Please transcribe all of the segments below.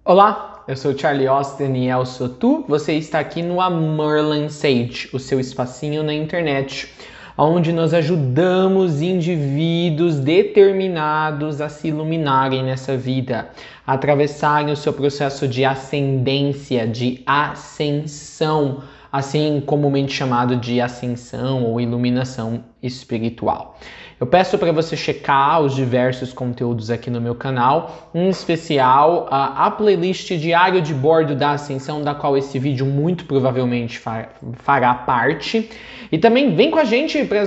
Olá, eu sou o Charlie Austin e eu sou tu. Você está aqui no Merlin Sage, o seu espacinho na internet, onde nós ajudamos indivíduos determinados a se iluminarem nessa vida, a atravessarem o seu processo de ascendência, de ascensão, assim comumente chamado de ascensão ou iluminação espiritual. Eu peço para você checar os diversos conteúdos aqui no meu canal, em especial a playlist Diário de Bordo da Ascensão, da qual esse vídeo muito provavelmente fará parte. E também vem com a gente para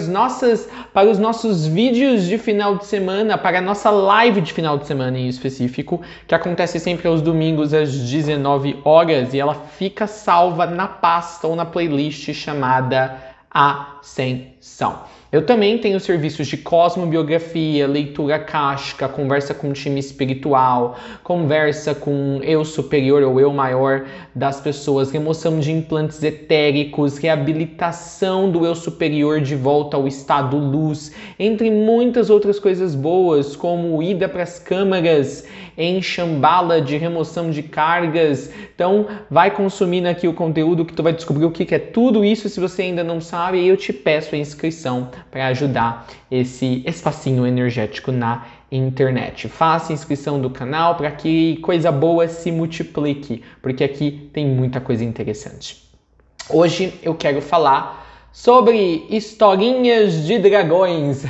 os nossos vídeos de final de semana, para a nossa live de final de semana em específico, que acontece sempre aos domingos às 19 horas e ela fica salva na pasta ou na playlist chamada Ascensão. Eu também tenho serviços de cosmobiografia, leitura akáshica, conversa com o time espiritual, conversa com eu superior ou eu maior das pessoas, remoção de implantes etéricos, reabilitação do eu superior de volta ao estado luz, entre muitas outras coisas boas, como ida para as câmaras em Shambhala de remoção de cargas. Então vai consumindo aqui o conteúdo que tu vai descobrir o que é tudo isso se você ainda não sabe, e eu te peço a inscrição para ajudar esse espacinho energético na internet. Faça inscrição do canal para que coisa boa se multiplique, porque aqui tem muita coisa interessante. Hoje eu quero falar sobre historinhas de dragões.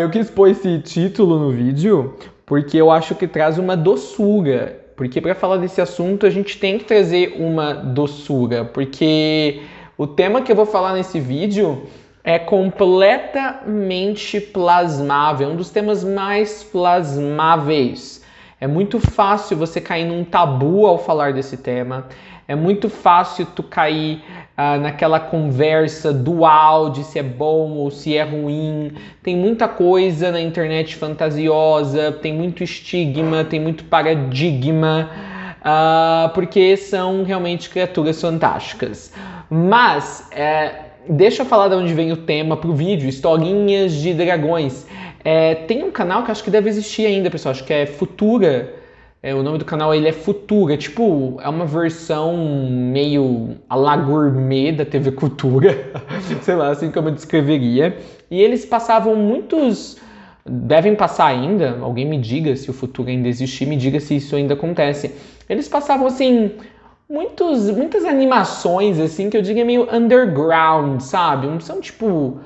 Eu quis pôr esse título no vídeo porque eu acho que traz uma doçura. Porque para falar desse assunto a gente tem que trazer uma doçura, porque o tema que eu vou falar nesse vídeo é completamente plasmável, é um dos temas mais plasmáveis. É muito fácil você cair num tabu ao falar desse tema, é muito fácil tu cair naquela conversa dual de se é bom ou se é ruim. Tem muita coisa na internet fantasiosa, tem muito estigma, tem muito paradigma, porque são realmente criaturas fantásticas. Mas, deixa eu falar de onde vem o tema pro vídeo, historinhas de dragões. Tem um canal que acho que deve existir ainda, pessoal, acho que é Futura. O nome do canal ele é Futura, tipo, é uma versão meio à la gourmet da TV Cultura, sei lá, assim como eu descreveria. E eles passavam devem passar ainda, alguém me diga se o Futura ainda existir, me diga se isso ainda acontece. Eles passavam, assim, muitas animações, assim, que eu diria meio underground, sabe? Não são, tipo,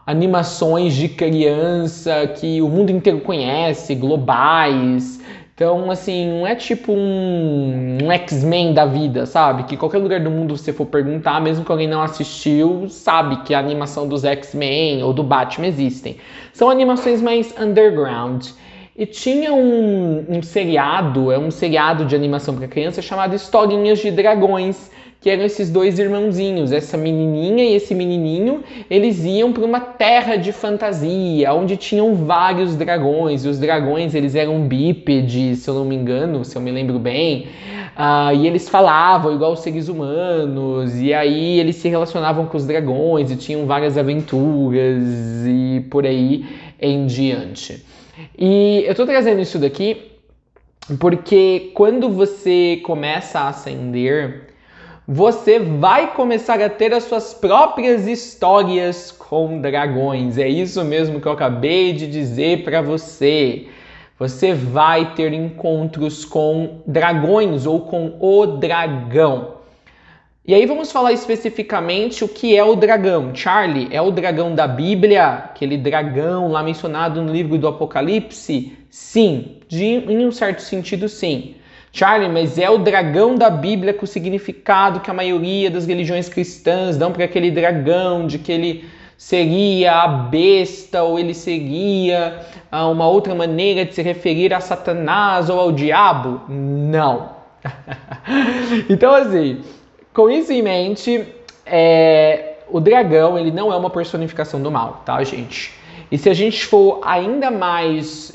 animações de criança que o mundo inteiro conhece, globais. Então, assim, não é tipo um X-Men da vida, sabe? Que qualquer lugar do mundo você for perguntar, mesmo que alguém não assistiu, sabe que a animação dos X-Men ou do Batman existem. São animações mais underground. E tinha um seriado, um seriado de animação para criança chamado Historinhas de Dragões, que eram esses dois irmãozinhos, essa menininha e esse menininho. Eles iam para uma terra de fantasia, onde tinham vários dragões, e os dragões eles eram bípedes, se eu não me engano, se eu me lembro bem, e eles falavam igual os seres humanos, e aí eles se relacionavam com os dragões, e tinham várias aventuras, e por aí em diante. E eu tô trazendo isso daqui porque quando você começa a ascender, você vai começar a ter as suas próprias histórias com dragões. É isso mesmo que eu acabei de dizer para você. Você vai ter encontros com dragões ou com o dragão. E aí vamos falar especificamente o que é o dragão. Charlie, é o dragão da Bíblia? Aquele dragão lá mencionado no livro do Apocalipse? Sim, em um certo sentido sim. Charlie, mas é o dragão da Bíblia com o significado que a maioria das religiões cristãs dão para aquele dragão, de que ele seria a besta ou ele seria uma outra maneira de se referir a Satanás ou ao diabo? Não. Então, assim, com isso em mente, o dragão ele não é uma personificação do mal, tá, gente? E se a gente for ainda mais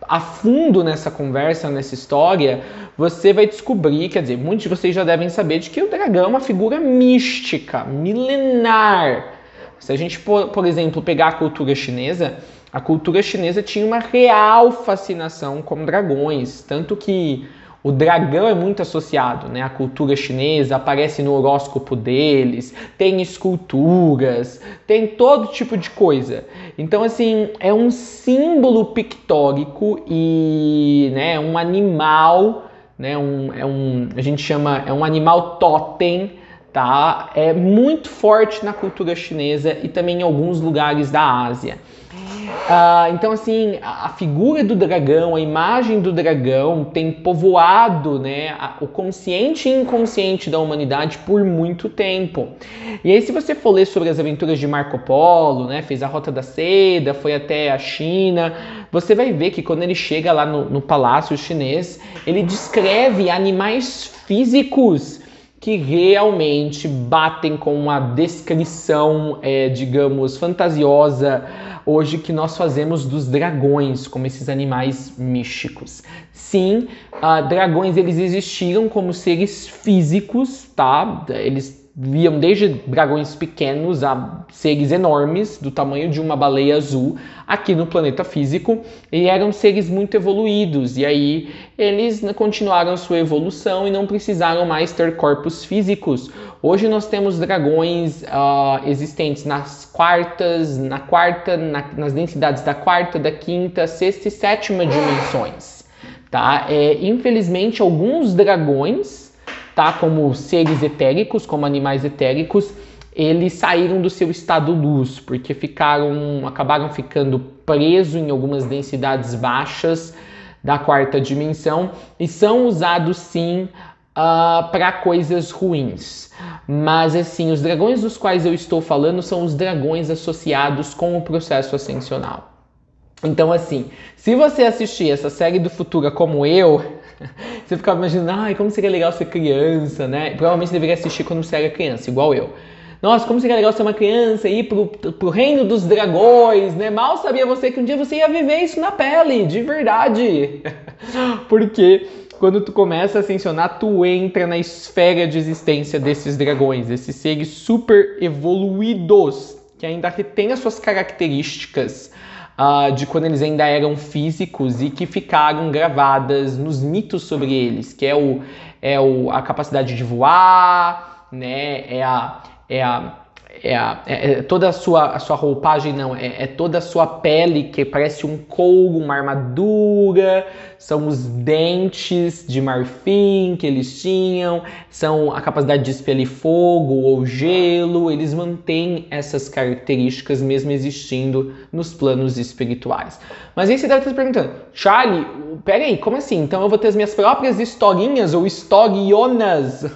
a fundo nessa conversa, nessa história, você vai descobrir, quer dizer, muitos de vocês já devem saber de que o dragão é uma figura mística, milenar. Se a gente, por exemplo, pegar a cultura chinesa, a cultura chinesa tinha uma real fascinação com dragões, tanto que o dragão é muito associado, né, à cultura chinesa, aparece no horóscopo deles, tem esculturas, tem todo tipo de coisa. Então, assim, é um símbolo pictórico e, né, um animal, né, a gente chama, é um animal totem, tá? É muito forte na cultura chinesa e também em alguns lugares da Ásia. Então, assim, a figura do dragão, a imagem do dragão tem povoado, né, o consciente e inconsciente da humanidade por muito tempo. E aí, se você for ler sobre as aventuras de Marco Polo, né, fez a Rota da Seda, foi até a China, você vai ver que quando ele chega lá no palácio chinês, ele descreve animais físicos que realmente batem com uma descrição, digamos, fantasiosa hoje que nós fazemos dos dragões, como esses animais místicos. Sim, dragões eles existiram como seres físicos, tá? Eles viam desde dragões pequenos a seres enormes, do tamanho de uma baleia azul, aqui no planeta físico, e eram seres muito evoluídos, e aí eles continuaram sua evolução e não precisaram mais ter corpos físicos. Hoje nós temos dragões existentes nas densidades da quarta, da quinta, sexta e sétima dimensões, tá? Infelizmente, alguns dragões, tá, como seres etéricos, como animais etéricos, eles saíram do seu estado luz, porque acabaram ficando presos em algumas densidades baixas da quarta dimensão e são usados sim para coisas ruins. Mas assim, os dragões dos quais eu estou falando são os dragões associados com o processo ascensional. Então assim, se você assistir essa série do Futura como eu, você ficava imaginando, como seria legal ser criança, né? Provavelmente você deveria assistir quando você era criança, igual eu. Nossa, como seria legal ser uma criança e ir pro reino dos dragões, né? Mal sabia você que um dia você ia viver isso na pele, de verdade. Porque quando tu começa a ascensionar, tu entra na esfera de existência desses dragões, esses seres super evoluídos, que ainda retêm as suas características de quando eles ainda eram físicos e que ficaram gravadas nos mitos sobre eles, que é a capacidade de voar, né? Toda a sua roupagem, não, toda a sua pele que parece um couro, uma armadura, são os dentes de marfim que eles tinham, são a capacidade de expelir fogo ou gelo, eles mantêm essas características mesmo existindo nos planos espirituais. Mas aí você deve estar se perguntando, Charlie, peraí, como assim? Então eu vou ter as minhas próprias historinhas ou historionas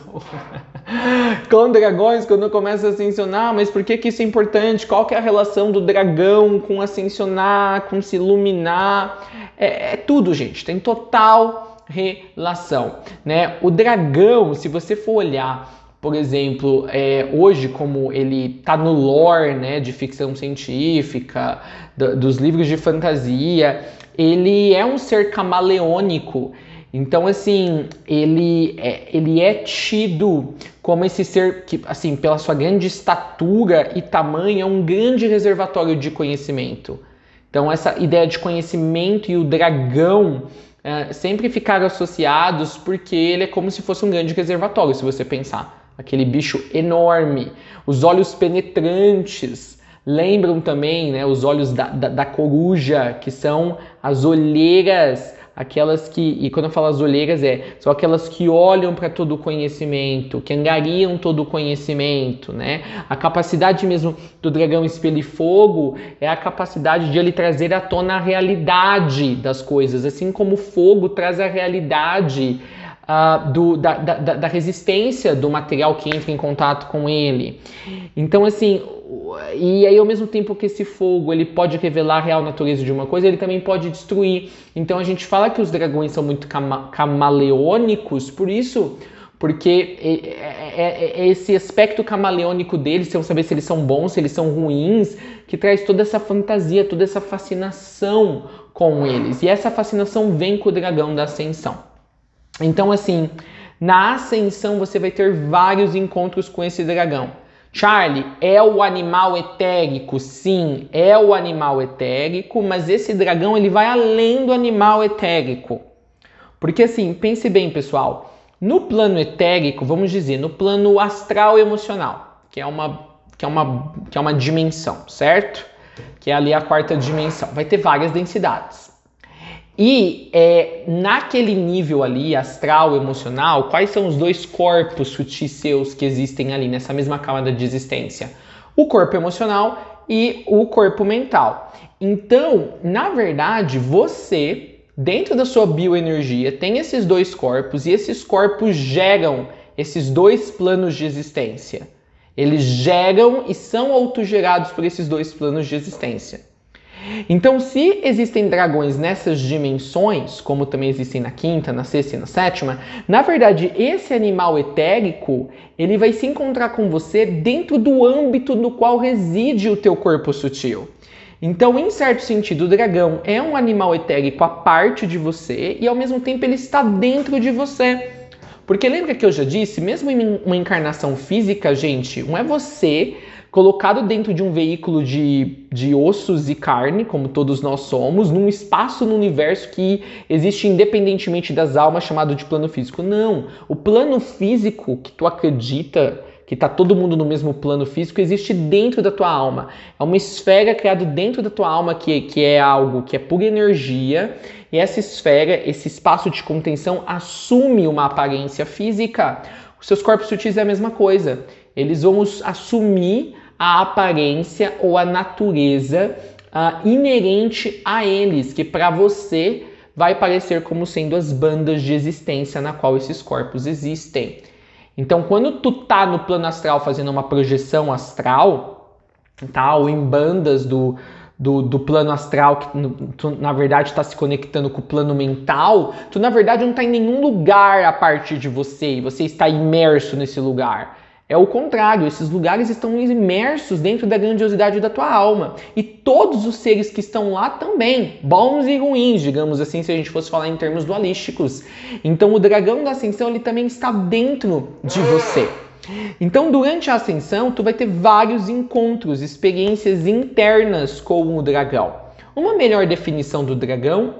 com dragões quando eu começo a ascensionar, mas por que isso é importante? Qual que é a relação do dragão com ascensionar, com se iluminar? É tudo, gente, tem total relação, né? O dragão, se você for olhar, por exemplo, hoje como ele tá no lore, né, de ficção científica, dos livros de fantasia, ele é um ser camaleônico. Então, assim, ele é tido como esse ser que, assim, pela sua grande estatura e tamanho, é um grande reservatório de conhecimento. Então, essa ideia de conhecimento e o dragão sempre ficaram associados porque ele é como se fosse um grande reservatório, se você pensar. Aquele bicho enorme, os olhos penetrantes. Lembram também, né, os olhos da coruja, que são as olheiras, aquelas que, e quando eu falo as olheiras, são aquelas que olham para todo o conhecimento, que angariam todo o conhecimento, né? A capacidade mesmo do dragão expelir fogo é a capacidade de ele trazer à tona a realidade das coisas, assim como o fogo traz a realidade da resistência do material que entra em contato com ele. Então, assim, e aí ao mesmo tempo que esse fogo ele pode revelar a real natureza de uma coisa, ele também pode destruir. Então a gente fala que os dragões são muito camaleônicos, por isso, porque esse aspecto camaleônico deles, sem saber se eles são bons, se eles são ruins, que traz toda essa fantasia, toda essa fascinação com eles. E essa fascinação vem com o dragão da ascensão. Então, assim, na ascensão você vai ter vários encontros com esse dragão. Charlie, é o animal etérico? Sim, é o animal etérico, mas esse dragão ele vai além do animal etérico. Porque assim, pense bem, pessoal, no plano etérico, vamos dizer, no plano astral emocional, que é uma dimensão, certo? Que é ali a quarta dimensão, vai ter várias densidades. E naquele nível ali, astral, emocional, quais são os dois corpos sutis seus que existem ali nessa mesma camada de existência? O corpo emocional e o corpo mental. Então, na verdade, você, dentro da sua bioenergia, tem esses dois corpos e esses corpos geram esses dois planos de existência. Eles geram e são autogerados por esses dois planos de existência. Então, se existem dragões nessas dimensões, como também existem na quinta, na sexta e na sétima, na verdade, esse animal etérico, ele vai se encontrar com você dentro do âmbito no qual reside o teu corpo sutil. Então, em certo sentido, o dragão é um animal etérico à parte de você e, ao mesmo tempo, ele está dentro de você. Porque lembra que eu já disse, mesmo em uma encarnação física, gente, não é você colocado dentro de um veículo de ossos e carne, como todos nós somos, num espaço no universo que existe independentemente das almas, chamado de plano físico. Não, o plano físico que tu acredita que está todo mundo no mesmo plano físico, existe dentro da tua alma. É uma esfera criada dentro da tua alma que é algo que é pura energia, e essa esfera, esse espaço de contenção, assume uma aparência física. Os seus corpos sutis é a mesma coisa. Eles vão assumir a aparência ou a natureza inerente a eles, que para você vai parecer como sendo as bandas de existência na qual esses corpos existem. Então, quando tu tá no plano astral fazendo uma projeção astral, tá? Ou em bandas do plano astral, que tu, na verdade, está se conectando com o plano mental, tu, na verdade, não está em nenhum lugar a partir de você, e você está imerso nesse lugar. É o contrário, esses lugares estão imersos dentro da grandiosidade da tua alma. E todos os seres que estão lá também, bons e ruins, digamos assim, se a gente fosse falar em termos dualísticos. Então o dragão da ascensão, ele também está dentro de você. Então durante a ascensão, tu vai ter vários encontros, experiências internas com o dragão. Uma melhor definição do dragão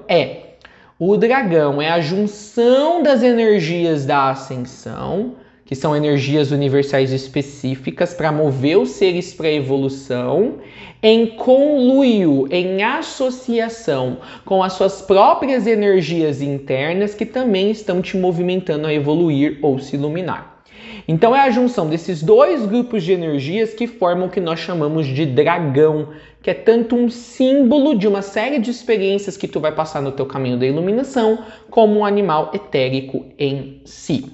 o dragão é a junção das energias da ascensão, que são energias universais específicas para mover os seres para a evolução, em conluio, em associação com as suas próprias energias internas que também estão te movimentando a evoluir ou se iluminar. Então é a junção desses dois grupos de energias que formam o que nós chamamos de dragão, que é tanto um símbolo de uma série de experiências que tu vai passar no teu caminho da iluminação, como um animal etérico em si.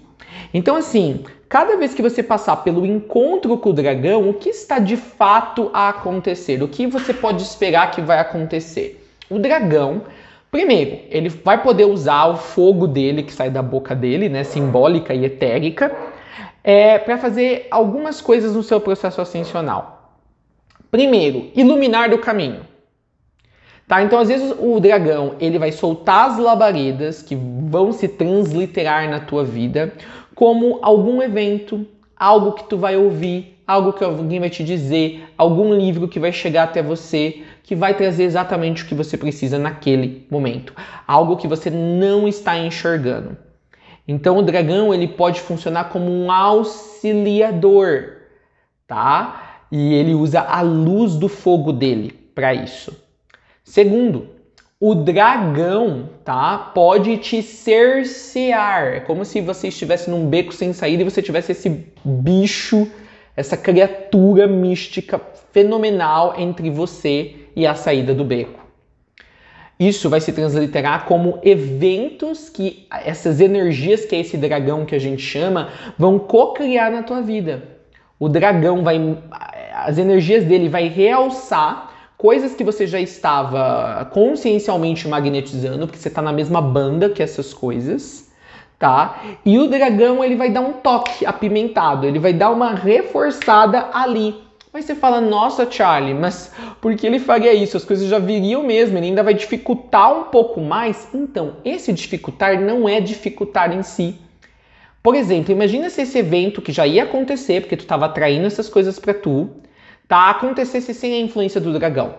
Então, assim, cada vez que você passar pelo encontro com o dragão, o que está de fato a acontecer? O que você pode esperar que vai acontecer? O dragão, primeiro, ele vai poder usar o fogo dele, que sai da boca dele, né, simbólica e etérica, para fazer algumas coisas no seu processo ascensional. Primeiro, iluminar o caminho. Tá? Então, às vezes, o dragão ele vai soltar as labaredas que vão se transliterar na tua vida, como algum evento, algo que tu vai ouvir, algo que alguém vai te dizer, algum livro que vai chegar até você, que vai trazer exatamente o que você precisa naquele momento. Algo que você não está enxergando. Então, o dragão ele pode funcionar como um auxiliador, tá? E ele usa a luz do fogo dele para isso. Segundo, o dragão, tá, pode te cercear. É como se você estivesse num beco sem saída e você tivesse esse bicho, essa criatura mística fenomenal entre você e a saída do beco. Isso vai se transliterar como eventos que essas energias, que é esse dragão que a gente chama, vão co-criar na tua vida. O dragão as energias dele vai realçar coisas que você já estava consciencialmente magnetizando, porque você está na mesma banda que essas coisas, tá? E o dragão, ele vai dar um toque apimentado, ele vai dar uma reforçada ali. Aí você fala, nossa, Charlie, mas por que ele faria isso? As coisas já viriam mesmo, ele ainda vai dificultar um pouco mais? Então, esse dificultar não é dificultar em si. Por exemplo, imagina se esse evento que já ia acontecer, porque tu estava atraindo essas coisas para tu, tá, acontecesse sem a influência do dragão.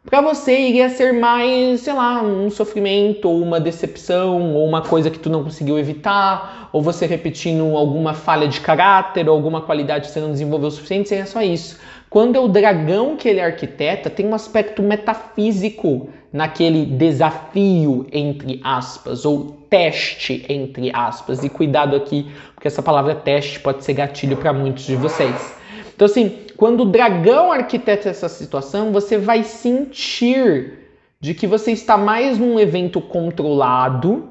Para você iria ser mais, sei lá, um sofrimento, ou uma decepção, ou uma coisa que tu não conseguiu evitar, ou você repetindo alguma falha de caráter, ou alguma qualidade que você não desenvolveu o suficiente, seria só isso. Quando é o dragão que ele arquiteta, tem um aspecto metafísico naquele desafio, entre aspas, ou teste, entre aspas. E cuidado aqui, porque essa palavra teste pode ser gatilho para muitos de vocês. Então, assim, quando o dragão arquiteta essa situação, você vai sentir de que você está mais num evento controlado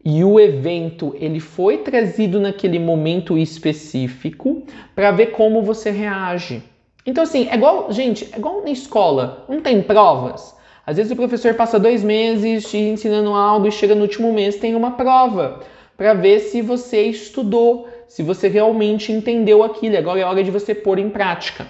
e o evento ele foi trazido naquele momento específico para ver como você reage. Então, assim, é igual, gente, é igual na escola, não tem provas. Às vezes o professor passa 2 meses te ensinando algo e chega no último mês tem uma prova para ver se você estudou, se você realmente entendeu aquilo. Agora é hora de você pôr em prática.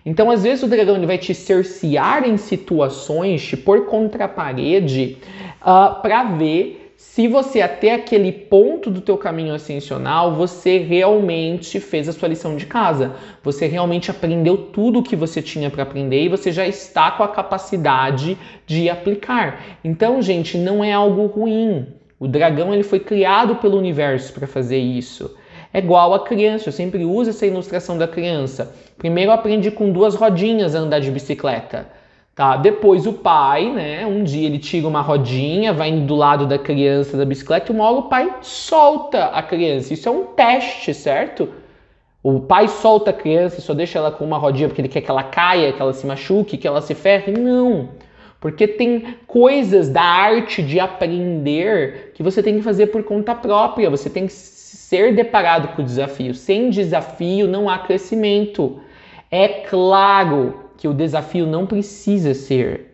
Então, às vezes o dragão ele vai te cercear em situações, te pôr contra a parede para ver se você até aquele ponto do teu caminho ascensional, você realmente fez a sua lição de casa. Você realmente aprendeu tudo o que você tinha para aprender e você já está com a capacidade de aplicar. Então, gente, não é algo ruim. O dragão ele foi criado pelo universo para fazer isso. É igual a criança, eu sempre uso essa ilustração da criança. Primeiro aprende com 2 rodinhas a andar de bicicleta. Tá? Depois o pai, né, um dia ele tira uma rodinha, vai indo do lado da criança da bicicleta e uma hora o pai solta a criança. Isso é um teste, certo? O pai solta a criança e só deixa ela com uma rodinha porque ele quer que ela caia, que ela se machuque, que ela se ferre. Não, porque tem coisas da arte de aprender que você tem que fazer por conta própria. Você tem que ser deparado com o desafio. Sem desafio não há crescimento. É claro que o desafio não precisa ser...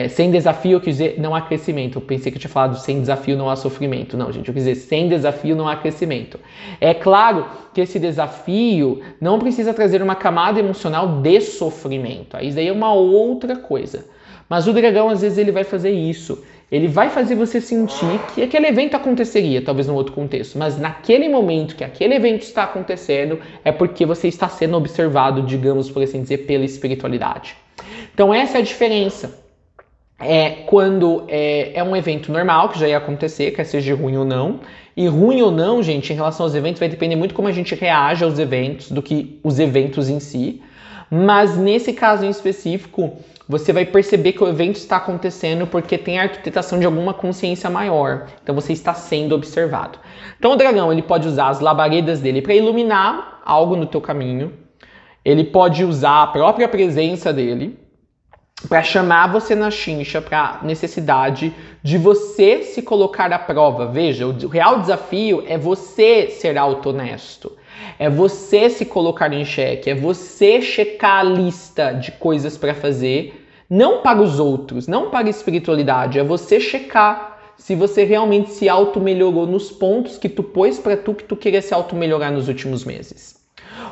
sem desafio, eu quis dizer, não há crescimento. Eu pensei que eu tinha falado sem desafio não há sofrimento. Não, gente, eu quis dizer sem desafio não há crescimento. É claro que esse desafio não precisa trazer uma camada emocional de sofrimento. Isso daí é uma outra coisa. Mas o dragão, às vezes, ele vai fazer isso. Ele vai fazer você sentir que aquele evento aconteceria, talvez num outro contexto, mas naquele momento que aquele evento está acontecendo, é porque você está sendo observado, digamos, por assim dizer, pela espiritualidade. Então essa é a diferença. Quando é um evento normal, que já ia acontecer, quer seja ruim ou não. E ruim ou não, gente, em relação aos eventos, vai depender muito como a gente reage aos eventos, do que os eventos em si. Mas nesse caso em específico, você vai perceber que o evento está acontecendo porque tem a arquitetação de alguma consciência maior. Então você está sendo observado. Então o dragão ele pode usar as labaredas dele para iluminar algo no teu caminho. Ele pode usar a própria presença dele para chamar você na chincha, para a necessidade de você se colocar à prova. Veja, o real desafio é você ser auto-honesto. É você se colocar em xeque, é você checar a lista de coisas para fazer, não para os outros, não para a espiritualidade, é você checar se você realmente se auto-melhorou nos pontos que tu pôs para tu que tu queria se auto-melhorar nos últimos meses.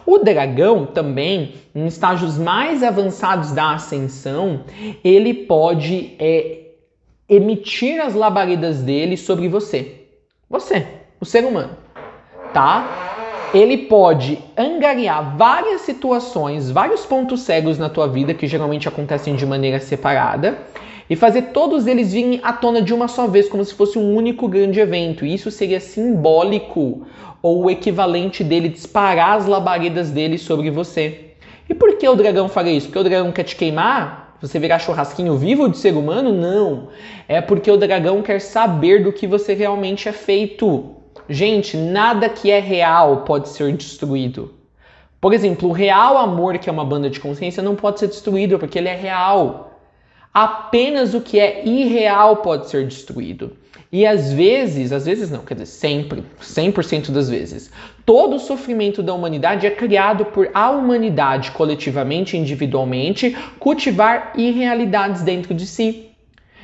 O dragão também, em estágios mais avançados da ascensão, ele pode emitir as labaredas dele sobre você. Você, o ser humano, tá? Ele pode angariar várias situações, vários pontos cegos na tua vida, que geralmente acontecem de maneira separada, e fazer todos eles virem à tona de uma só vez, como se fosse um único grande evento. E isso seria simbólico, ou o equivalente dele disparar as labaredas dele sobre você. E por que o dragão faria isso? Porque o dragão quer te queimar? Você virar churrasquinho vivo de ser humano? Não. É porque o dragão quer saber do que você realmente é feito. Gente, nada que é real pode ser destruído. Por exemplo, o real amor, que é uma banda de consciência, não pode ser destruído porque ele é real. Apenas o que é irreal pode ser destruído. E às vezes não, quer dizer, sempre, 100% das vezes, todo o sofrimento da humanidade é criado por a humanidade, coletivamente, individualmente, cultivar irrealidades dentro de si.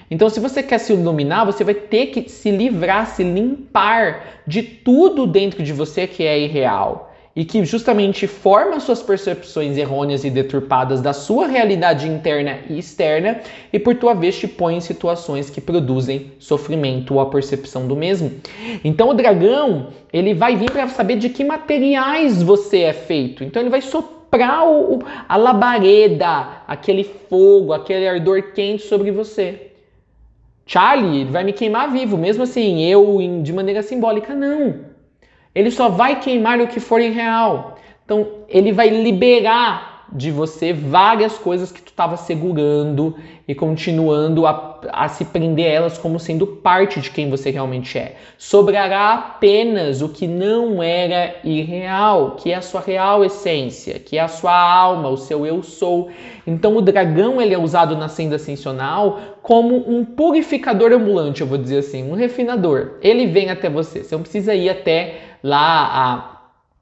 Então, se você quer se iluminar, você vai ter que se livrar, se limpar de tudo dentro de você que é irreal. e que justamente forma suas percepções errôneas e deturpadas da sua realidade interna e externa e por tua vez te põe em situações que produzem sofrimento ou a percepção do mesmo. Então o dragão, ele vai vir para saber de que materiais você é feito. Então ele vai soprar a labareda, aquele fogo, aquele ardor quente sobre você. Charlie, ele vai me queimar vivo, mesmo assim, de maneira simbólica, não. Ele só vai queimar o que for irreal. Então, ele vai liberar de você várias coisas que tu estava segurando e continuando a se prender a elas como sendo parte de quem você realmente é. Sobrará apenas o que não era irreal, que é a sua real essência, que é a sua alma, o seu eu sou. Então, o dragão ele é usado na senda ascensional como um purificador ambulante, eu vou dizer assim, um refinador. Ele vem até você, você não precisa ir até lá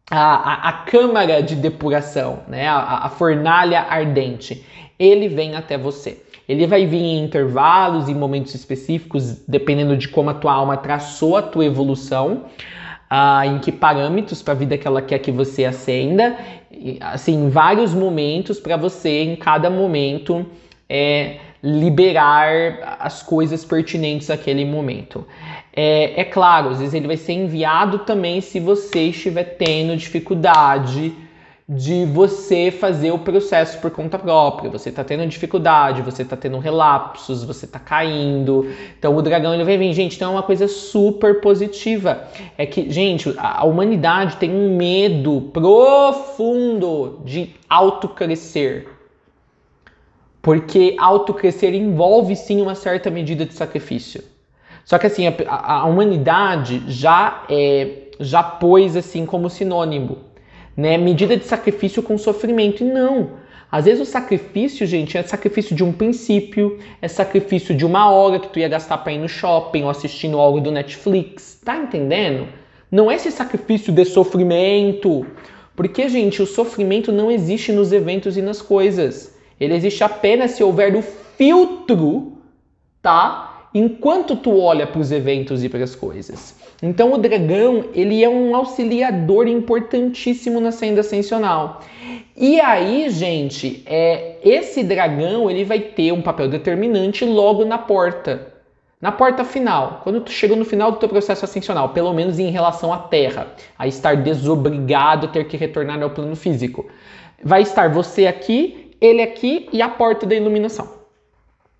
a câmara de depuração, né? A fornalha ardente. Ele vem até você. Ele vai vir em intervalos, em momentos específicos, dependendo de como a tua alma traçou a tua evolução, em que parâmetros para a vida que ela quer que você ascenda, assim, em vários momentos para você, em cada momento, liberar as coisas pertinentes àquele momento. É claro, às vezes ele vai ser enviado também se você estiver tendo dificuldade de você fazer o processo por conta própria. Você está tendo dificuldade, você está tendo relapsos, você está caindo. Então o dragão ele vai vir. Gente, então é uma coisa super positiva. É que, gente, a humanidade tem um medo profundo de autocrescer. Porque autocrescer envolve sim uma certa medida de sacrifício. Só que assim, a humanidade já pôs assim como sinônimo, né? Medida de sacrifício com sofrimento. E não. Às vezes o sacrifício, gente, é sacrifício de um princípio, é sacrifício de uma hora que tu ia gastar pra ir no shopping ou assistindo algo do Netflix. Tá entendendo? Não é esse sacrifício de sofrimento. Porque, gente, o sofrimento não existe nos eventos e nas coisas. Ele existe apenas se houver o filtro, tá? Enquanto tu olha para os eventos e para as coisas. Então o dragão, ele é um auxiliador importantíssimo na senda ascensional. E aí, gente, esse dragão, ele vai ter um papel determinante logo na porta final. Quando tu chega no final do teu processo ascensional, pelo menos em relação à Terra, a estar desobrigado a ter que retornar ao plano físico. Vai estar você aqui, ele aqui e a porta da iluminação.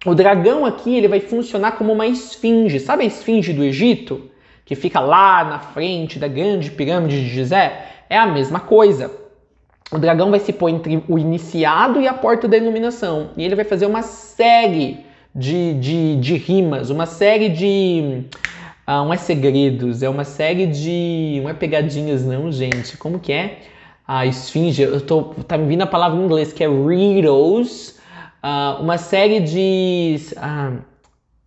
O dragão aqui, ele vai funcionar como uma esfinge. Sabe a esfinge do Egito? Que fica lá na frente da grande pirâmide de Gizé? É a mesma coisa. O dragão vai se pôr entre o iniciado e a porta da iluminação. E ele vai fazer uma série de rimas, uma série de... não é segredos, é uma série de... Não é pegadinhas não, gente. Como que é? A esfinge, tá me vindo a palavra em inglês, que é riddles. Uma série de...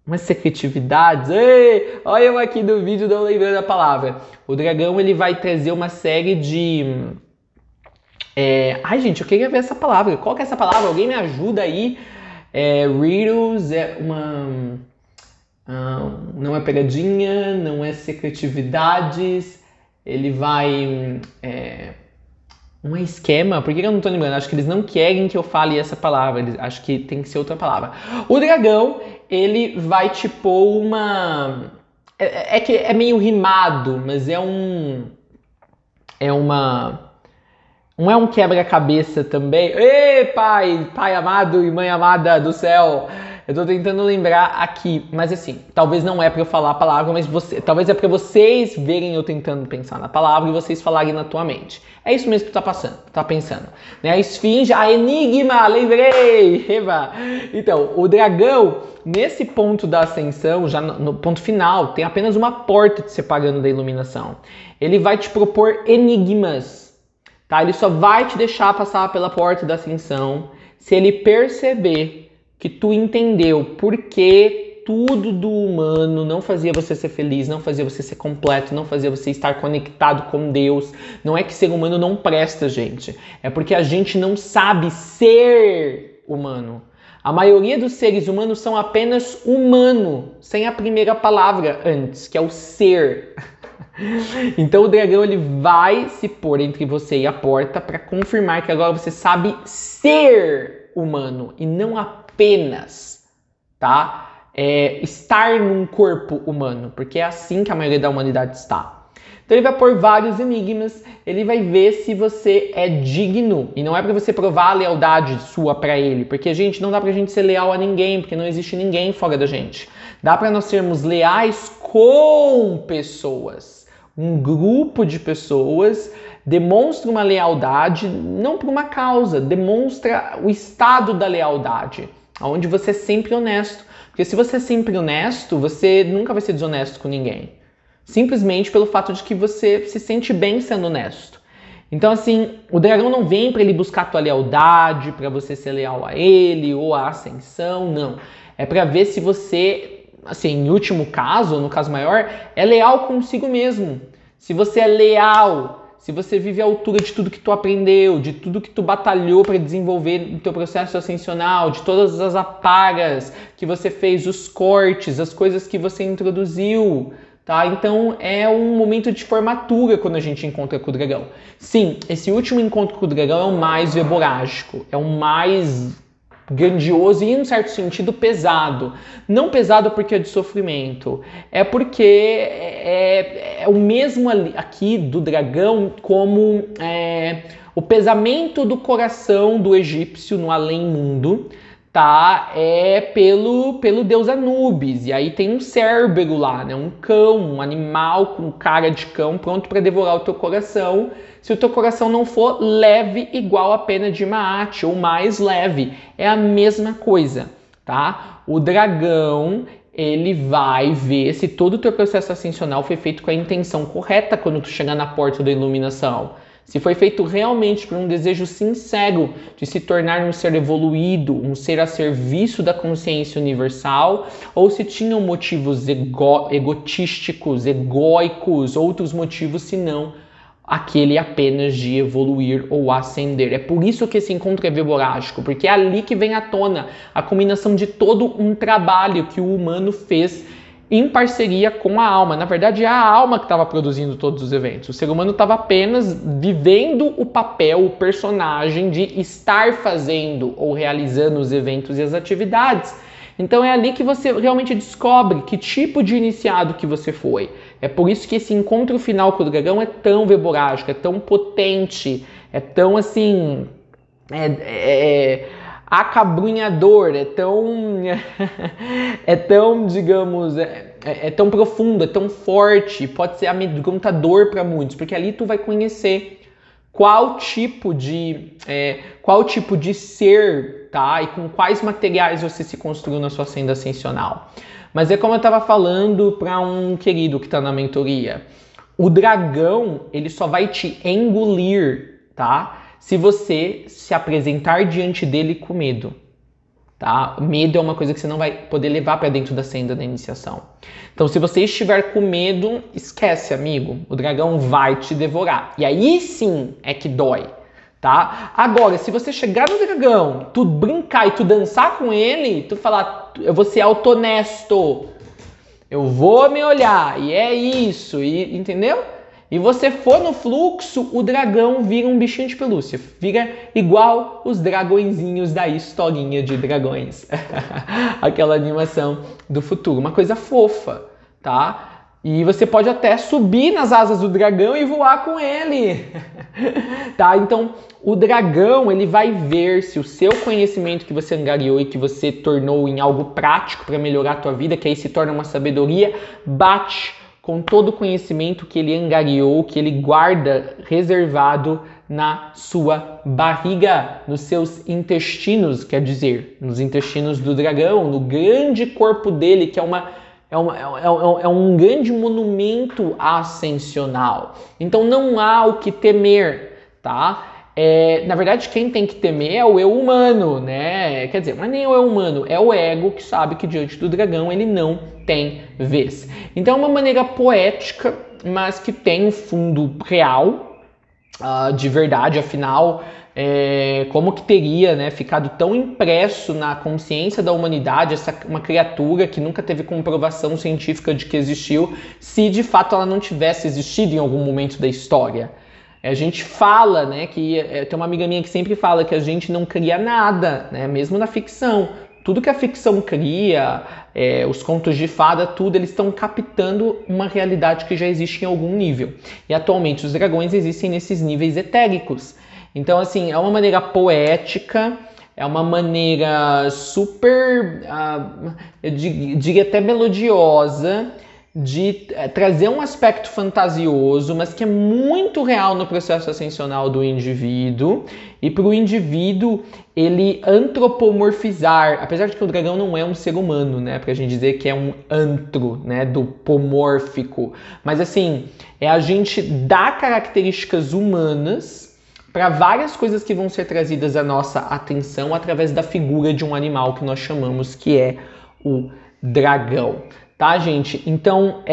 umas secretividades. Ei, olha eu aqui do vídeo não lembrando a palavra. O dragão ele vai trazer uma série de... Ai, gente, eu queria ver essa palavra. Qual que é essa palavra? Alguém me ajuda aí? Riddles é uma... não é pegadinha, não é secretividades. Ele vai... um esquema, por que eu não tô lembrando? Acho que eles não querem que eu fale essa palavra, acho que tem que ser outra palavra. O dragão, ele vai te pôr uma... que é meio rimado, mas não é um quebra-cabeça também. Ei, pai amado e mãe amada do céu! Eu tô tentando lembrar aqui, mas assim, talvez não é pra eu falar a palavra, mas talvez é pra vocês verem eu tentando pensar na palavra e vocês falarem na tua mente. É isso mesmo que tu tá pensando. Né? A esfinge, a enigma, lembrei! Eba. Então, o dragão, nesse ponto da ascensão, já no ponto final, tem apenas uma porta te separando da iluminação. Ele vai te propor enigmas, tá? Ele só vai te deixar passar pela porta da ascensão se ele perceber que tu entendeu por que tudo do humano não fazia você ser feliz, não fazia você ser completo, não fazia você estar conectado com Deus. Não é que ser humano não presta, gente. É porque a gente não sabe ser humano. A maioria dos seres humanos são apenas humano, sem a primeira palavra antes, que é o ser. Então o dragão ele vai se pôr entre você e a porta para confirmar que agora você sabe ser humano e não apenas, tá? Estar num corpo humano, porque é assim que a maioria da humanidade está. Então ele vai pôr vários enigmas, ele vai ver se você é digno, e não é para você provar a lealdade sua para ele, porque, gente, não dá pra gente ser leal a ninguém, porque não existe ninguém fora da gente. Dá para nós sermos leais com pessoas. Um grupo de pessoas demonstra uma lealdade, não por uma causa, demonstra o estado da lealdade, onde você é sempre honesto. Porque se você é sempre honesto, você nunca vai ser desonesto com ninguém. Simplesmente pelo fato de que você se sente bem sendo honesto. Então, assim, o dragão não vem para ele buscar a tua lealdade, para você ser leal a ele ou a ascensão, não. É para ver se você, assim, em último caso, no caso maior, é leal consigo mesmo. Se você é leal, se você vive à altura de tudo que tu aprendeu, de tudo que tu batalhou para desenvolver no teu processo ascensional, de todas as apagas que você fez, os cortes, as coisas que você introduziu, tá? Então é um momento de formatura quando a gente encontra com o dragão. Sim, esse último encontro com o dragão é o mais verborágico, é o mais grandioso e, em um certo sentido, pesado. Não pesado porque é de sofrimento, é porque é o mesmo aqui do dragão como o pesamento do coração do egípcio no além-mundo, tá? É pelo deus Anubis. E aí tem um Cérbero lá, né? Um cão, um animal com cara de cão pronto para devorar o teu coração. Se o teu coração não for leve igual a pena de Maat, ou mais leve, é a mesma coisa, tá? O dragão, ele vai ver se todo o teu processo ascensional foi feito com a intenção correta quando tu chegar na porta da iluminação. Se foi feito realmente por um desejo sincero de se tornar um ser evoluído, um ser a serviço da consciência universal, ou se tinham motivos egotísticos, egóicos, outros motivos senão aquele apenas de evoluir ou ascender. É por isso que esse encontro é verborágico, porque é ali que vem à tona a combinação de todo um trabalho que o humano fez em parceria com a alma. Na verdade, é a alma que estava produzindo todos os eventos. O ser humano estava apenas vivendo o papel, o personagem de estar fazendo ou realizando os eventos e as atividades. Então é ali que você realmente descobre que tipo de iniciado que você foi. É por isso que esse encontro final com o dragão é tão verborágico, é tão potente, é tão assim... acabrunhador, é tão, digamos, é tão profundo, é tão forte, pode ser amedrontador para muitos, porque ali tu vai conhecer qual tipo de ser, tá? E com quais materiais você se construiu na sua senda ascensional. Mas é como eu estava falando para um querido que está na mentoria, o dragão, ele só vai te engolir, tá? Se você se apresentar diante dele com medo, tá? Medo é uma coisa que você não vai poder levar para dentro da senda da iniciação. Então, se você estiver com medo, esquece, amigo. O dragão vai te devorar. E aí sim é que dói, tá? Agora, se você chegar no dragão, tu brincar e tu dançar com ele, tu falar, eu vou ser auto-honesto, eu vou me olhar, e é isso, e entendeu? E você for no fluxo, o dragão vira um bichinho de pelúcia. Vira igual os dragõezinhos da historinha de dragões. Aquela animação do futuro. Uma coisa fofa, tá? E você pode até subir nas asas do dragão e voar com ele. Tá? Então, o dragão, ele vai ver se o seu conhecimento que você angariou e que você tornou em algo prático para melhorar a tua vida, que aí se torna uma sabedoria, bate com todo o conhecimento que ele angariou, que ele guarda reservado na sua barriga, nos seus intestinos, quer dizer, nos intestinos do dragão, no grande corpo dele, que é um grande monumento ascensional. Então não há o que temer, tá? Na verdade, quem tem que temer é o eu humano, né? Quer dizer, mas nem o eu humano, é o ego que sabe que diante do dragão ele não tem vez. Então é uma maneira poética, mas que tem um fundo real, de verdade, afinal, como que teria, né, ficado tão impresso na consciência da humanidade uma criatura que nunca teve comprovação científica de que existiu, se de fato ela não tivesse existido em algum momento da história. A gente fala, né, que tem uma amiga minha que sempre fala que a gente não cria nada, né, mesmo na ficção. Tudo que a ficção cria, os contos de fada, tudo, eles estão captando uma realidade que já existe em algum nível. E atualmente os dragões existem nesses níveis etéricos. Então, assim, é uma maneira poética, é uma maneira super, eu diria até melodiosa, de trazer um aspecto fantasioso, mas que é muito real no processo ascensional do indivíduo, e para o indivíduo ele antropomorfizar, apesar de que o dragão não é um ser humano, né, pra gente dizer que é um antro, né, do pomórfico, mas assim, é a gente dar características humanas para várias coisas que vão ser trazidas à nossa atenção através da figura de um animal que nós chamamos que é o dragão. Tá, gente? Então,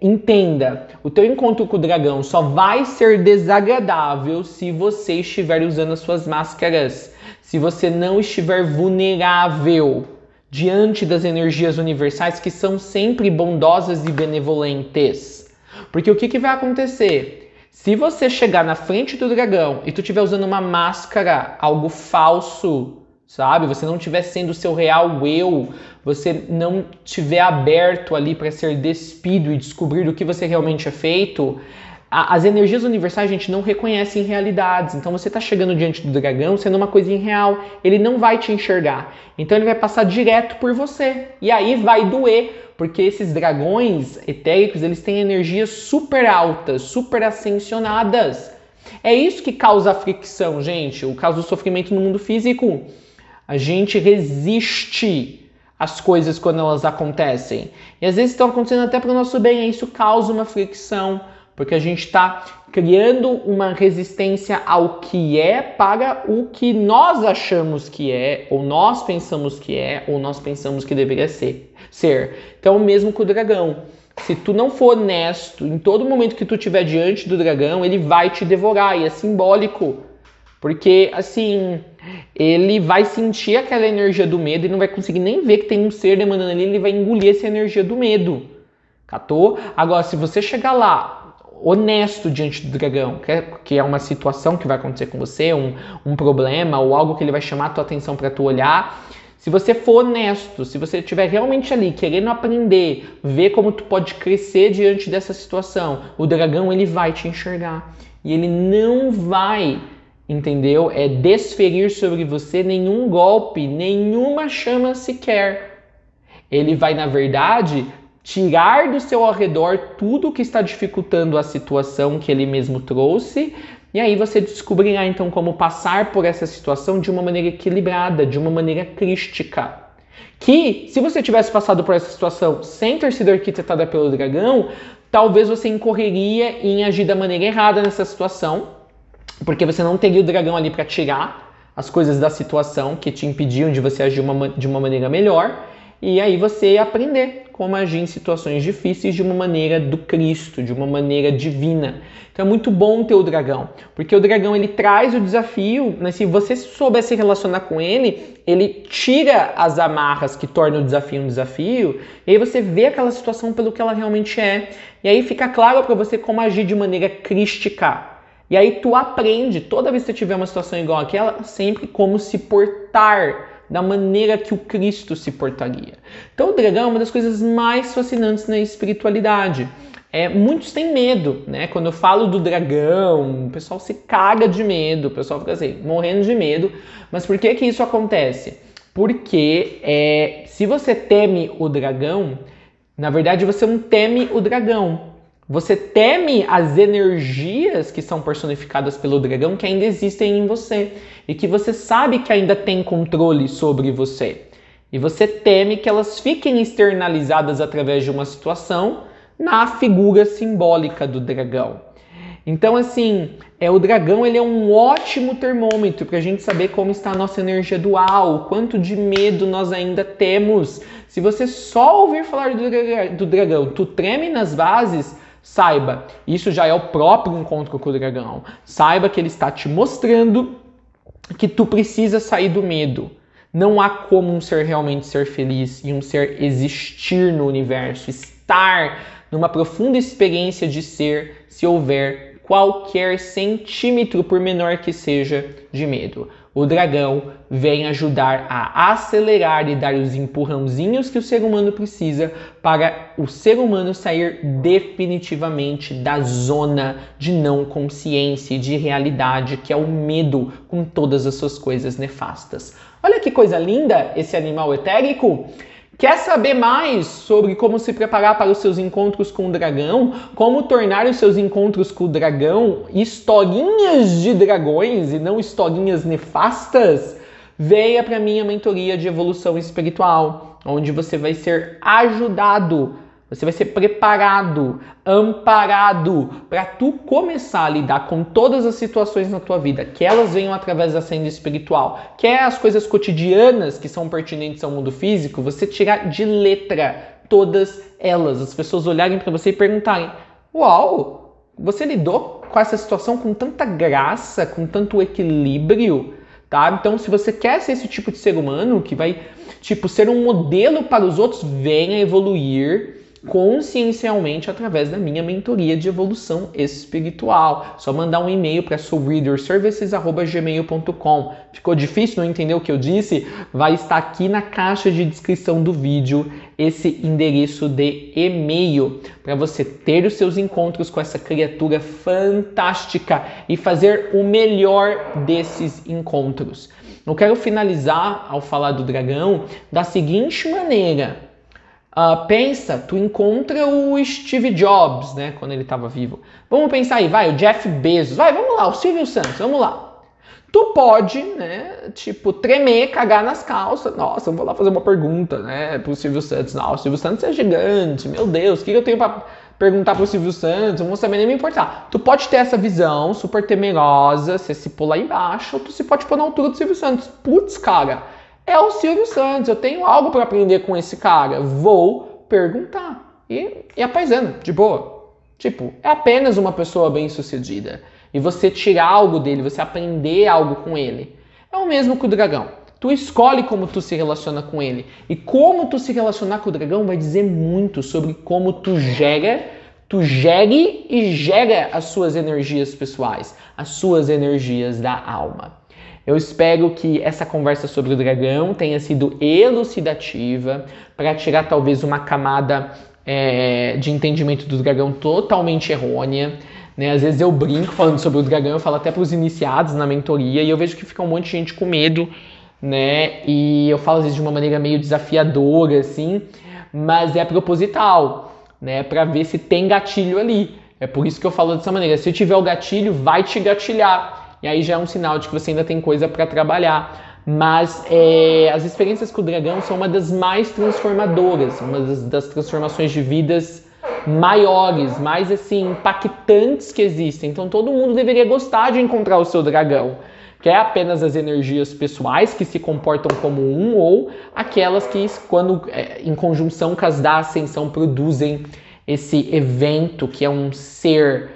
entenda, o teu encontro com o dragão só vai ser desagradável se você estiver usando as suas máscaras, se você não estiver vulnerável diante das energias universais que são sempre bondosas e benevolentes. Porque o que vai acontecer? Se você chegar na frente do dragão e tu estiver usando uma máscara, algo falso, sabe? Você não estiver sendo o seu real eu, você não estiver aberto ali para ser despido e descobrir o que você realmente é feito, as energias universais, a gente, não reconhecem realidades. Então você está chegando diante do dragão sendo uma coisa irreal, ele não vai te enxergar. Então ele vai passar direto por você. E aí vai doer, porque esses dragões etéricos, eles têm energias super altas, super ascensionadas. É isso que causa a fricção, gente, o causa do sofrimento no mundo físico. A gente resiste às coisas quando elas acontecem. E às vezes estão acontecendo até para o nosso bem, e isso causa uma fricção, porque a gente está criando uma resistência ao que é para o que nós achamos que é, ou nós pensamos que é, ou nós pensamos que deveria ser. Então, mesmo com o dragão. Se tu não for honesto, em todo momento que tu estiver diante do dragão, ele vai te devorar, e é simbólico. Porque, assim, ele vai sentir aquela energia do medo e não vai conseguir nem ver que tem um ser emanando ali, ele vai engolir essa energia do medo. Catou? Agora, se você chegar lá, honesto diante do dragão, que é uma situação que vai acontecer com você, um problema ou algo que ele vai chamar a tua atenção para tu olhar, se você for honesto, se você estiver realmente ali querendo aprender, ver como tu pode crescer diante dessa situação, o dragão, ele vai te enxergar. E ele não vai, entendeu? Desferir sobre você nenhum golpe, nenhuma chama sequer. Ele vai, na verdade, tirar do seu ao redor tudo que está dificultando a situação que ele mesmo trouxe, e aí você descobrirá então como passar por essa situação de uma maneira equilibrada, de uma maneira crística. Que, se você tivesse passado por essa situação sem ter sido arquitetada pelo dragão, talvez você incorreria em agir da maneira errada nessa situação, porque você não teria o dragão ali para tirar as coisas da situação que te impediam de você agir de uma maneira melhor, e aí você ia aprender como agir em situações difíceis de uma maneira do Cristo, de uma maneira divina. Então é muito bom ter o dragão, porque o dragão, ele traz o desafio, mas se você souber se relacionar com ele, ele tira as amarras que tornam o desafio um desafio, e aí você vê aquela situação pelo que ela realmente é, e aí fica claro para você como agir de maneira crística. E aí tu aprende, toda vez que você tiver uma situação igual àquela, sempre como se portar da maneira que o Cristo se portaria. Então o dragão é uma das coisas mais fascinantes na espiritualidade. Muitos têm medo, né? Quando eu falo do dragão, o pessoal se caga de medo, o pessoal fica assim, morrendo de medo. Mas por que isso acontece? Porque se você teme o dragão, na verdade você não teme o dragão. Você teme as energias que são personificadas pelo dragão que ainda existem em você e que você sabe que ainda tem controle sobre você. E você teme que elas fiquem externalizadas através de uma situação na figura simbólica do dragão. Então, assim, o dragão, ele é um ótimo termômetro para a gente saber como está a nossa energia dual, o quanto de medo nós ainda temos. Se você só ouvir falar do dragão, tu treme nas bases, Saiba, isso já é o próprio encontro com o dragão. Saiba que ele está te mostrando que tu precisa sair do medo. Não há como um ser realmente ser feliz e um ser existir no universo, estar numa profunda experiência de ser, se houver qualquer centímetro, por menor que seja, de medo. O dragão vem ajudar a acelerar e dar os empurrãozinhos que o ser humano precisa para o ser humano sair definitivamente da zona de não consciência e de realidade, que é o medo com todas as suas coisas nefastas. Olha que coisa linda esse animal etérico! Quer saber mais sobre como se preparar para os seus encontros com o dragão? Como tornar os seus encontros com o dragão historinhas de dragões e não historinhas nefastas? Venha para minha mentoria de evolução espiritual, onde você vai ser ajudado, você vai ser preparado, amparado para tu começar a lidar com todas as situações na tua vida, que elas venham através da senda espiritual, que é as coisas cotidianas que são pertinentes ao mundo físico, você tirar de letra todas elas, as pessoas olharem para você e perguntarem: uau, você lidou com essa situação com tanta graça, com tanto equilíbrio, tá? Então, se você quer ser esse tipo de ser humano que vai, ser um modelo para os outros, venha evoluir consciencialmente através da minha mentoria de evolução espiritual. Só mandar um e-mail para soulreaderservices@gmail.com. Ficou difícil, não entendeu o que eu disse? Vai estar aqui na caixa de descrição do vídeo esse endereço de e-mail para você ter os seus encontros com essa criatura fantástica e fazer o melhor desses encontros. Eu quero finalizar ao falar do dragão da seguinte maneira. Pensa, tu encontra o Steve Jobs, né, quando ele estava vivo. Vamos pensar aí, vai, o Jeff Bezos, vai, vamos lá, o Silvio Santos, vamos lá. Tu pode, né, tremer, cagar nas calças. Nossa, eu vou lá fazer uma pergunta, né, pro Silvio Santos. Não, o Silvio Santos é gigante, meu Deus, o que eu tenho pra perguntar pro Silvio Santos? Eu não vou saber nem me importar. Tu pode ter essa visão super temerosa, você se pôr lá embaixo, ou tu se pode pôr na altura do Silvio Santos. Putz, cara, é o Silvio Santos, eu tenho algo para aprender com esse cara, vou perguntar. E a paisana, de boa. É apenas uma pessoa bem-sucedida. E você tirar algo dele, você aprender algo com ele. É o mesmo que o dragão. Tu escolhe como tu se relaciona com ele. E como tu se relacionar com o dragão vai dizer muito sobre como tu gere e gera as suas energias pessoais, as suas energias da alma. Eu espero que essa conversa sobre o dragão tenha sido elucidativa para tirar talvez uma camada de entendimento do dragão totalmente errônea. Né? Às vezes eu brinco falando sobre o dragão, eu falo até para os iniciados na mentoria e eu vejo que fica um monte de gente com medo, né? E eu falo às vezes de uma maneira meio desafiadora, assim, mas é proposital, né? Para ver se tem gatilho ali. É por isso que eu falo dessa maneira. Se tiver o gatilho, vai te gatilhar. E aí já é um sinal de que você ainda tem coisa para trabalhar. Mas as experiências com o dragão são uma das mais transformadoras, uma das transformações de vidas maiores, mais assim, impactantes que existem. Então todo mundo deveria gostar de encontrar o seu dragão. Que é apenas as energias pessoais que se comportam como um ou aquelas que, quando em conjunção com as da ascensão, produzem esse evento que é um ser,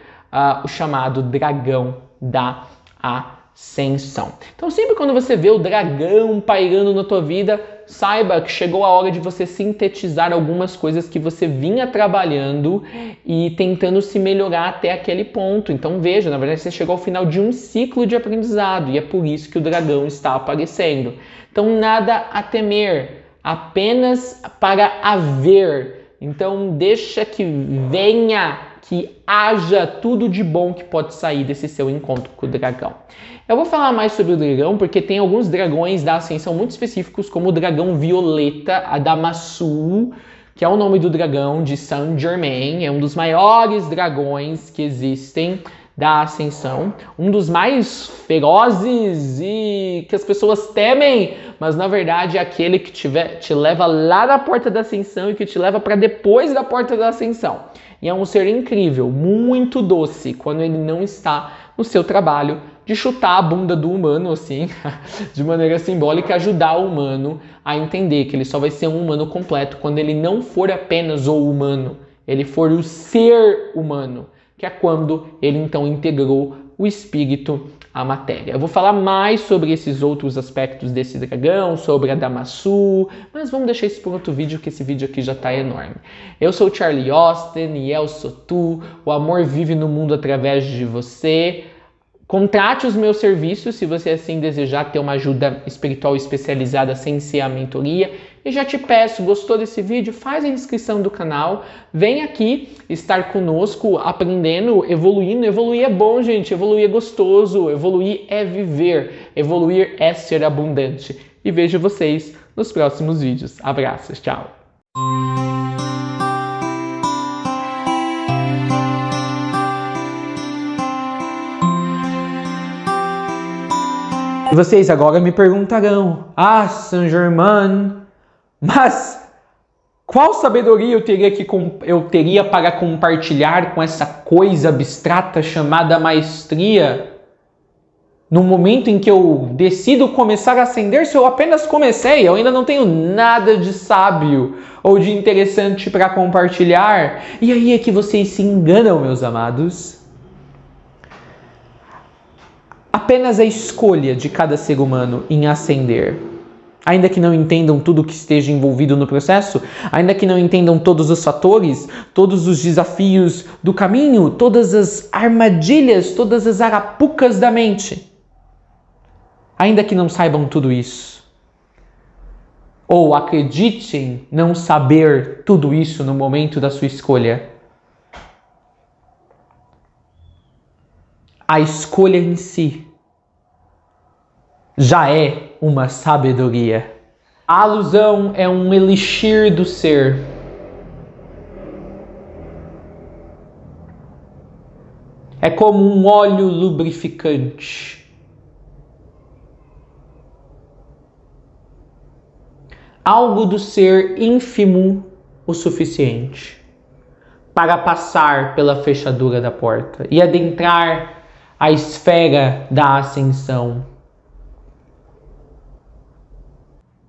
o chamado dragão da ascensão. Então sempre quando você vê o dragão pairando na tua vida, saiba que chegou a hora de você sintetizar algumas coisas que você vinha trabalhando e tentando se melhorar até aquele ponto. Então veja, na verdade você chegou ao final de um ciclo de aprendizado e é por isso que o dragão está aparecendo. Então nada a temer, apenas para haver. Então deixa que venha, que haja tudo de bom que pode sair desse seu encontro com o dragão. Eu vou falar mais sobre o dragão porque tem alguns dragões da ascensão muito específicos, como o dragão violeta, Adamassul, que é o nome do dragão de Saint Germain, é um dos maiores dragões que existem da ascensão, um dos mais ferozes e que as pessoas temem, mas na verdade é aquele que te leva lá na porta da ascensão e que te leva para depois da porta da ascensão. E é um ser incrível, muito doce, quando ele não está no seu trabalho de chutar a bunda do humano, assim, de maneira simbólica, ajudar o humano a entender que ele só vai ser um humano completo quando ele não for apenas o humano, ele for o ser humano, que é quando ele então integrou o espírito à matéria. Eu vou falar mais sobre esses outros aspectos desse dragão, sobre a Damassu, mas vamos deixar isso para outro vídeo, que esse vídeo aqui já está enorme. Eu sou o Charlie Austin e eu sou tu. O amor vive no mundo através de você. Contrate os meus serviços se você assim desejar ter uma ajuda espiritual especializada sem ser a mentoria. E já te peço, gostou desse vídeo? Faz a inscrição do canal, vem aqui estar conosco aprendendo, evoluindo. Evoluir é bom, gente, evoluir é gostoso, evoluir é viver, evoluir é ser abundante. E vejo vocês nos próximos vídeos. Abraços, tchau! E vocês agora me perguntarão, Saint-Germain, mas qual sabedoria eu teria para compartilhar com essa coisa abstrata chamada maestria? No momento em que eu decido começar a ascender, se eu apenas comecei, eu ainda não tenho nada de sábio ou de interessante para compartilhar. E aí é que vocês se enganam, meus amados. Apenas a escolha de cada ser humano em ascender, ainda que não entendam tudo que esteja envolvido no processo, ainda que não entendam todos os fatores, todos os desafios do caminho, todas as armadilhas, todas as arapucas da mente, ainda que não saibam tudo isso, ou acreditem não saber tudo isso no momento da sua escolha, a escolha em si já é uma sabedoria. A alusão é um elixir do ser. É como um óleo lubrificante. Algo do ser ínfimo o suficiente para passar pela fechadura da porta e adentrar a esfera da ascensão.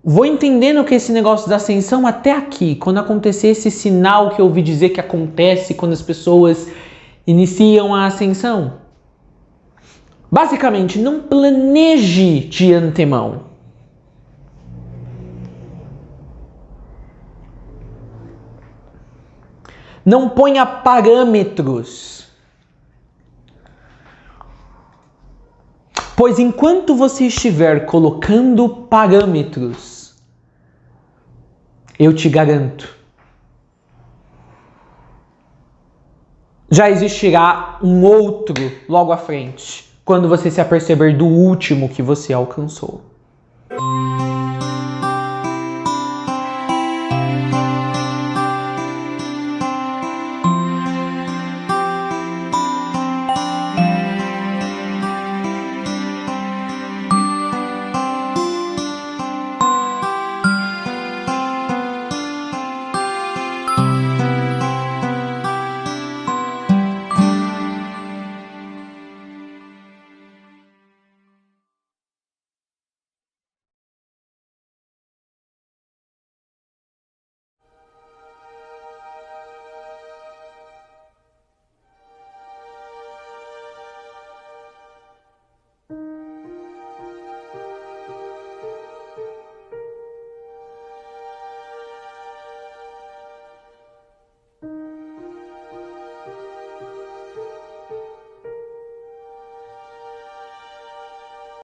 Vou entendendo que esse negócio da ascensão até aqui, quando acontecer esse sinal que eu ouvi dizer que acontece quando as pessoas iniciam a ascensão. Basicamente, não planeje de antemão. Não ponha parâmetros. Pois enquanto você estiver colocando parâmetros, eu te garanto, já existirá um outro logo à frente, quando você se aperceber do último que você alcançou.